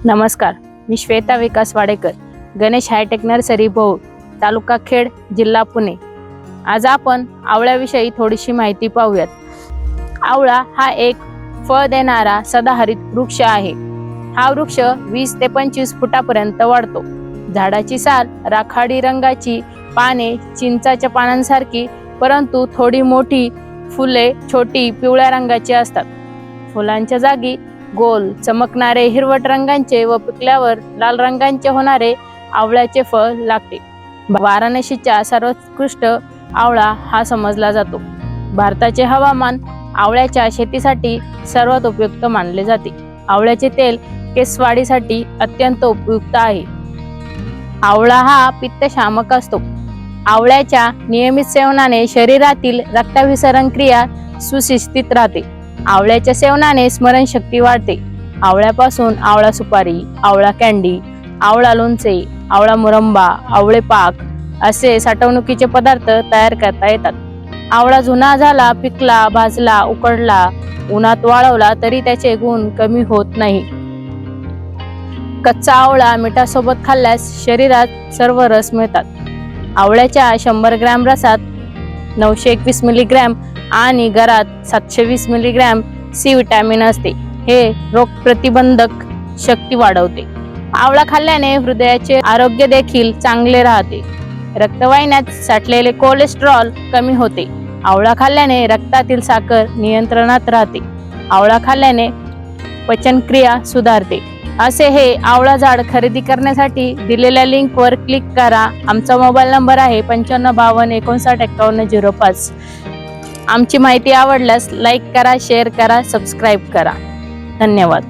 नमस्कार, मी श्वेता विकास Wadekar, Ganesh hi tech nursery Bhor, तालुका खेड, जिल्हा पुणे। आज आपण आवळ्याविषयी थोडीशी माहिती पाहूयात। आवळा हा एक फळ देणारा सदाहरित वृक्ष आहे। हा वृक्ष 20 ते 25 फुटापर्यंत वाढतो। झाडाची साल राखाडी रंगाची, पाने चिंचाच्या पानांसारखी परंतु थोडी मोठी, फुले छोटी पिवळ्या रंगाची असतात। फुलांच्या जागी गोल चमकणारे हिरवट रंगाचे व पिकल्यावर लाल रंगाचे होणारे आवळ्याचे फळ लागते। वाराणसीचा सर्वोत्कृष्ट आवळा हा समजला जातो। भारताचे हवामान आवळ्याच्या शेतीसाठी सर्वात उपयुक्त मानले जाते। आवळ्याचे तेल केस वाढीसाठी अत्यंत उपयुक्त आहे। आवळा हा पित्तशामक असतो। आवळ्याच्या नियमित सेवनाने शरीरातील रक्ताभिसरण क्रिया सुशिस्तीत राहते। आवळ्याच्या सेवनाने स्मरणशक्ती वाढते। आवळ्यापासून आवळा सुपारी, आवळा कँडी, आवळा लोणचे, आवळा मुरंबा, आवळे पाक असे साठवणुकीचे पदार्थ तयार करता येतात। आवळा जुना झाला, पिकला, भाजला, उकडला, उन्हात वाळवला तरी त्याचे गुण कमी होत नाही। कच्चा आवळा मिठासोबत खाल्ल्यास शरीरात सर्व रस मिळतात। आवळ्याच्या 100 ग्रॅम रसात 921 मिलीग्रॅम आणि गरात 720 मिलीग्रॅम सी विटॅमिन असते। हे रोग प्रतिबंधक शक्ती वाढवते। आवळा खाल्ल्याने हृदयाचे आरोग्य देखील चांगले राहते। रक्तवाहिन्यात साठलेले कोलेस्टेरॉल कमी होते। आवळा खाल्ल्याने रक्तातील साखर नियंत्रणात राहते। आवळा खाल्ल्याने पचनक्रिया सुधारते। असे हे आवळा झाड खरेदी करण्यासाठी दिलेल्या लिंकवर क्लिक करा। आमचा मोबाईल नंबर आहे 9552595105। आमची माहिती आवडल्यास लाईक करा, शेअर करा, सबस्क्राईब करा। धन्यवाद।